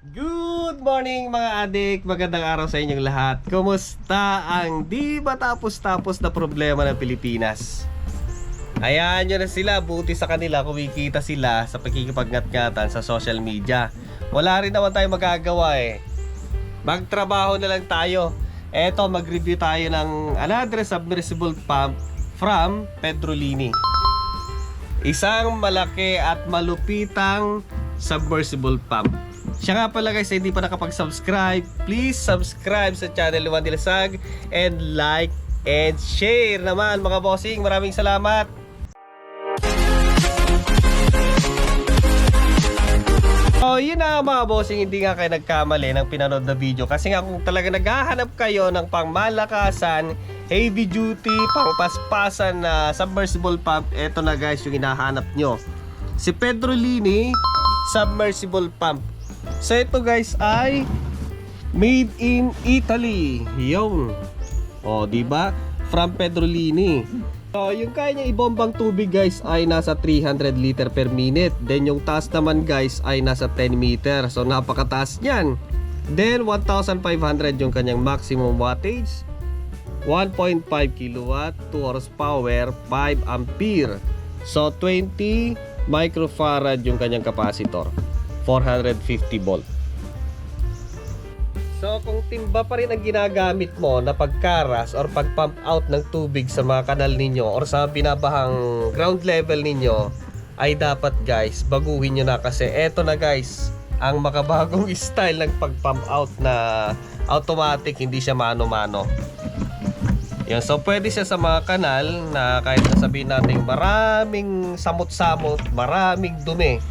Good morning mga adik! Magandang araw sa inyong lahat. Kumusta ang di ba tapos-tapos na problema ng Pilipinas? Ayan, yun na sila. Buti sa kanila, kumikita sila sa pagkikipag-ngat-ngatan sa social media. Wala rin naman tayo magagawa eh. Magtrabaho na lang tayo. Eto, mag-review tayo ng another submersible pump from Pedrolini. Isang malaki at malupitang submersible pump. Siya nga pala guys, hindi pa nakapag-subscribe, please subscribe sa channel Juan Dilasag and like and share naman mga bossing. Maraming salamat. So yun na mga bossing, hindi nga kayo nagkamali ng pinanood na video. Kasi nga kung talaga naghahanap kayo ng pangmalakasan, heavy duty, pangpaspasan na submersible pump, eto na guys yung hinahanap nyo. Si Pedrolini submersible pump. So ito guys ay made in Italy. Yung di ba? From Pedrolini. So yung kaya niya ibombang tubig guys ay nasa 300 liter per minute. Then yung taas naman guys ay nasa 10 meter. So napakataas niyan. Then 1,500 yung kanyang maximum wattage. 1.5 kilowatt, 2 horsepower, 5 ampere. So 20 microfarad yung kanyang capacitor. 450 volt. So kung timba pa rin ang ginagamit mo na pagkaras or pag-pump out ng tubig sa mga kanal ninyo or sa binabahang ground level ninyo, ay dapat guys, baguhin nyo na kasi eto na guys, ang makabagong style ng pag-pump out na automatic, hindi siya mano-mano. Yan, so pwede siya sa mga kanal na kahit nasabihin natin maraming samot-samot, maraming dumi,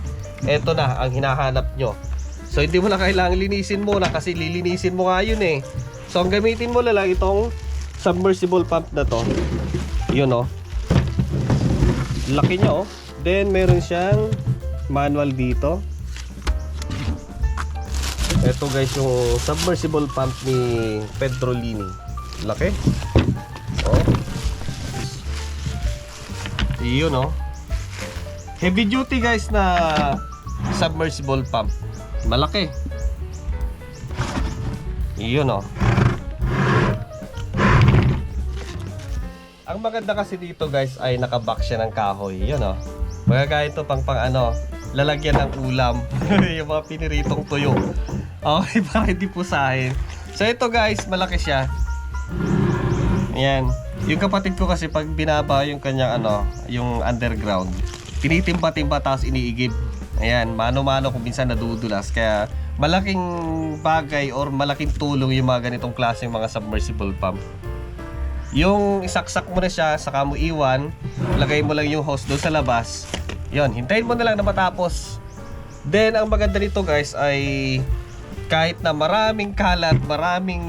eto na ang hinahanap nyo. So hindi mo na kailangan linisin muna kasi lilinisin mo nga yun eh. So ang gamitin mo na lang itong submersible pump na to. Yun laki niya Then meron siyang manual dito. Eto guys yung submersible pump ni Pedrolini. Laki. Yun heavy duty guys na submersible pump. Malaki. Yun Ang maganda kasi dito guys ay nakabox siya ng kahoy. Yun magagaya ito pang lalagyan ng ulam. Yung mga piniritong tuyo. Okay, para hindi pusahin. So ito guys, malaki siya. Ayan. Yung kapatid ko kasi pag binaba yung kanyang yung underground, tinitimba-timba tapos iniigib. Ayan, mano-mano kung minsan nadudulas. Kaya malaking bagay or malaking tulong yung mga ganitong klase mga submersible pump. Yung isaksak mo na siya, saka mo iwan, lagay mo lang yung hose doon sa labas. Yun, hintayin mo na lang na matapos. Then ang maganda nito guys ay kahit na maraming kalat, maraming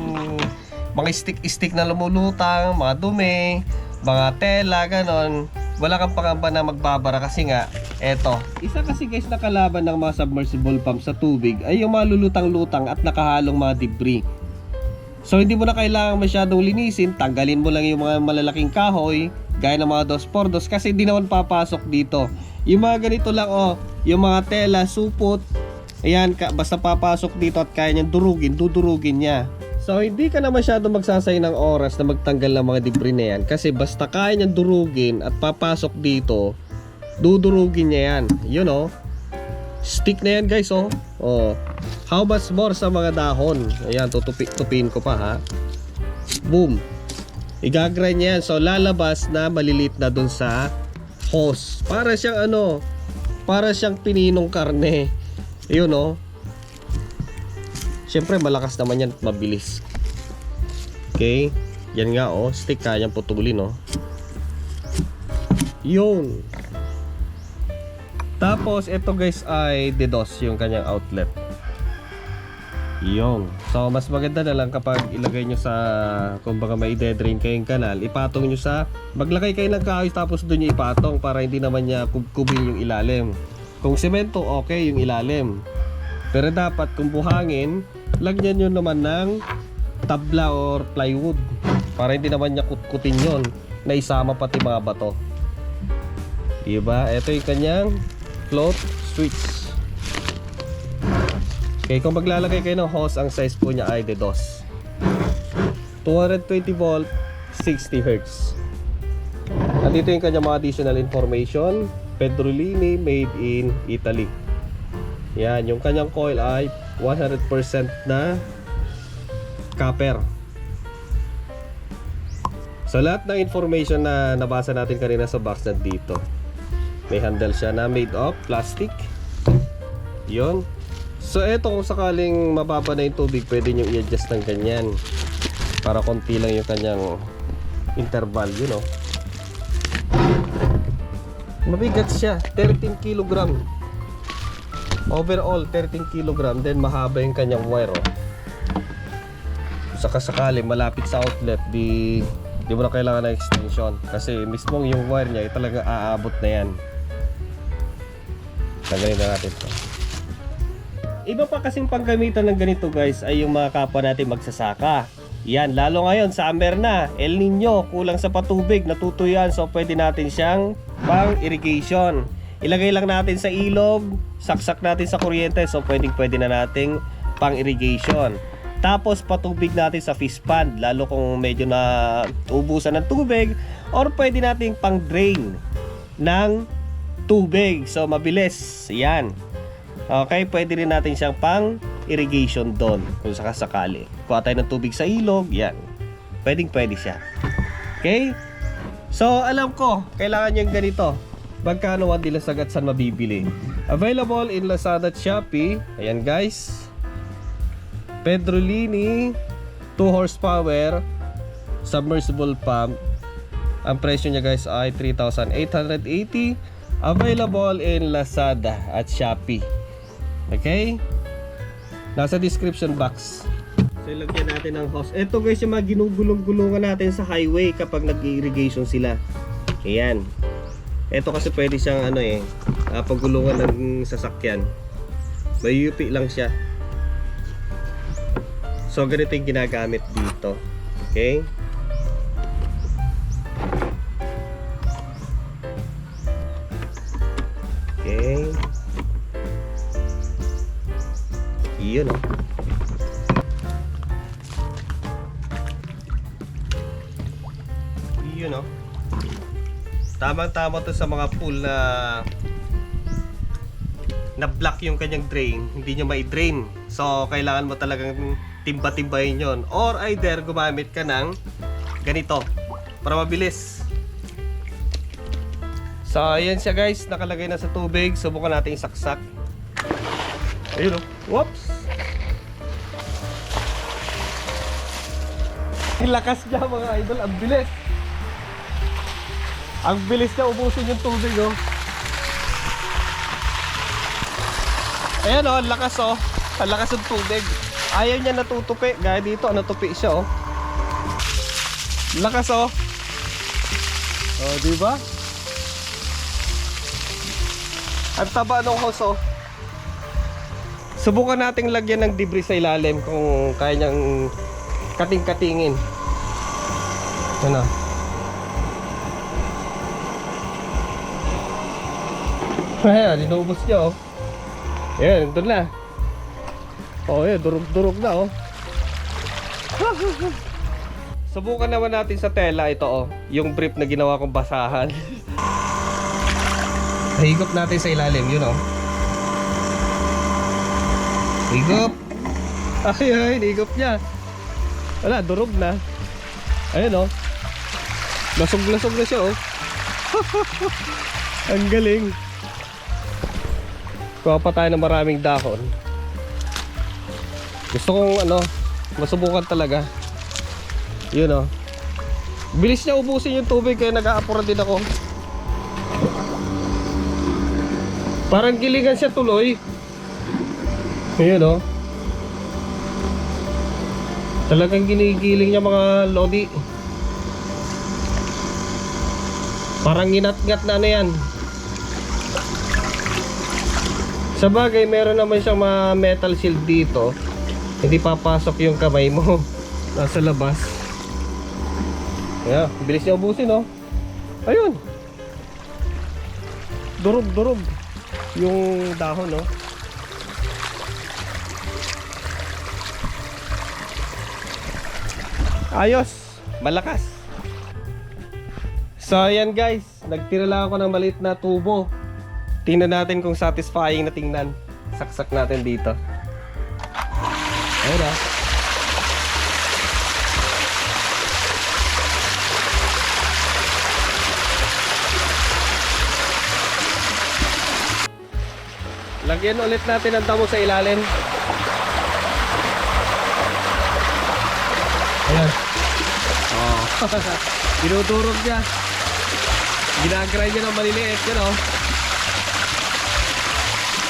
mga stick na lumulutang, mga dumi, mga tela, ganon, wala kang pangamba na magbabara kasi nga eto, isa kasi guys na kalaban ng mga submersible pump sa tubig ay yung mga lulutang-lutang at nakahalong mga debris. So hindi mo na kailangan masyadong linisin, tanggalin mo lang yung mga malalaking kahoy gaya ng mga 2x2 kasi hindi naman papasok dito. Yung mga ganito lang yung mga tela, supot, ayan, basta papasok dito at kaya niyang dudurugin niya. So hindi ka na masyado magsasay ng oras na magtanggal ng mga debris na yan kasi basta kaya niyang durugin at papasok dito, dudurugin niya yan. Yun stick na yan guys how much more sa mga dahon. Ayan, tutupin ko pa ha. Boom. Igagrind niya yan. So lalabas na malilit na dun sa hose. Para siyang para siyang pininong karne. Yun Siyempre malakas naman yan at mabilis. Okay. Yan nga stick kayang putulin Yun. Tapos ito guys ay DDoS yung kanyang outlet. Yung. So mas maganda na lang kapag ilagay nyo sa, kumbaga may i-drain kayong kanal, ipatong nyo sa, maglagay kayo ng kahoy tapos doon nyo ipatong para hindi naman niya kubkubil yung ilalim. Kung semento, okay yung ilalim. Pero dapat kung buhangin, lagyan nyo naman ng tabla or plywood para hindi naman niya kutkutin yon na isama pati mga bato. Diba? Ito yung kanyang float switch. Okay, kung maglalagay kayo ng hose, ang size po niya ay de 2. 220 volt, 60 Hz. Andito yung kanyang mga additional information. Pedrolini, made in Italy. Yan, yung kanyang coil ay 100% na copper. So lahat ng information na nabasa natin kanina sa box na dito. May handle siya na made of plastic. Yun. So eto, kung sakaling mababa na yung tubig, pwede nyo i-adjust ng ganyan para konti lang yung kanyang interval, you know. Mabigat siya, 13 kg. Overall 13 kg. Then mahaba yung kanyang wire, oh. Saka sakali malapit sa outlet, di mo na kailangan ng extension kasi mismong yung wire niya ay talaga aabot na yan. Tanggalin na natin to. Iba pa kasing panggamitan ng ganito, guys, ay yung mga kapwa natin magsasaka. Yan, lalo ngayon summer na, El Nino, kulang sa patubig, natutuyuan, so pwede natin siyang pang irrigation. Ilagay lang natin sa ilog, saksak natin sa kuryente, so pwede na nating pang irrigation. Tapos patubig natin sa fish pond, lalo kung medyo na ubusan ng tubig, or pwede nating pang drain ng tubig, so mabilis. Yan. Okay, pwede rin natin siyang pang irrigation doon kung sakasakali. Kuha tayo ng tubig sa ilog, yan. Pwede siya. Okay? So, alam ko, kailangan nyo yung ganito. Magkano ang dilasag at saan mabibili? Available in Lazada at Shopee. Ayan, guys. Pedrolini 2 horsepower submersible pump. Ang presyo niya, guys, ay 3,880. Available in Lazada at Shopee. Okay? Nasa description box. So ilagyan natin ng hose. Ito, guys, yung mga ginugulong-gulungan natin sa highway kapag nag-irrigation sila. Ayan. Ito kasi pwede siyang paggulungan ng sasakyan. May UP lang siya. So ganito yung ginagamit dito. Okay? Okay. Yun, oh. Yun, oh. Tamang-tama to sa mga pool na block yung kanyang drain, hindi nyo mai-drain. So kailangan mo talagang timba-timbahin yon, or either gumamit ka ng ganito para mabilis. So ayan siya, guys, nakalagay na sa tubig. Subukan natin isaksak. Ayun, oh. Whoops! Ang lakas niya, mga idol. Ang bilis. Ang bilis niya ubusin yung tubig, oh. Ayan, oh. Ang lakas, oh. Ang lakas ng tubig. Ayaw niya natutupi. Gaya dito, natupi siya, oh. Lakas, oh. Oh, diba? Ang taba ng hose, oh. Subukan nating lagyan ng debris sa ilalim kung kaya niyang kating-katingin. Ano? Ayan, inubos niya, oh. Ayan, doon na. Oh, ayan, durog-durog na, oh. Subukan naman natin sa tela ito, oh. Yung brief na ginawa kong basahan. Higop natin sa ilalim, yun, oh. Higop. Ayun, higop niya. Wala, durog na. Ayun, oh. Lasog-lasog na siya, oh. Ang galing. Kuha pa tayo ng maraming dahon. Gusto kong masubukan talaga. Yun, oh. Bilis niya ubusin yung tubig, kaya nag-aapura din ako. Parang gilingan siya tuloy. Ayun, oh. Talagang ginigiling niya, mga lodi. Parang inat-ngat na yan. Sa bagay, meron naman siyang mga metal shield dito. Hindi papasok yung kamay mo. Nasa labas. Ayan, bilis niya ubusin, oh. Ayun. Durog-durog yung dahon, oh. Ayos, malakas. So ayan guys, nagtira lang ako ng maliit na tubo. Tingnan natin kung satisfying na tingnan. Saksak natin dito. Ayun na. Lagyan ulit natin ang damo sa ilalim. Ayan. Oh. Dinudurog niya. Ginagrind niya ng maliliit, yun oh.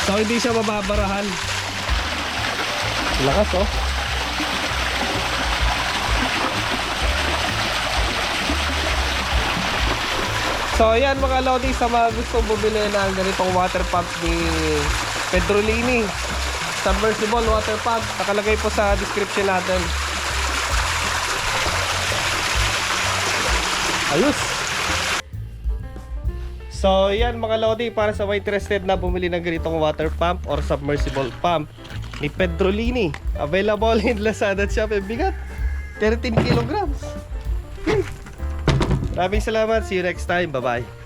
So hindi siya mababarahan. Lakas oh. So ayan mga Lodi, sa mga gustong bumili ng ganitong water pump ni Pedrolini, submersible water pump, nakalagay po sa description natin. Ayos. So yan mga Lodi, para sa mga interested na bumili ng ganitong water pump or submersible pump ni Pedrolini, available in Lazada at Shopee. Bigat 13 kilograms. Maraming salamat. See you next time. Bye-bye.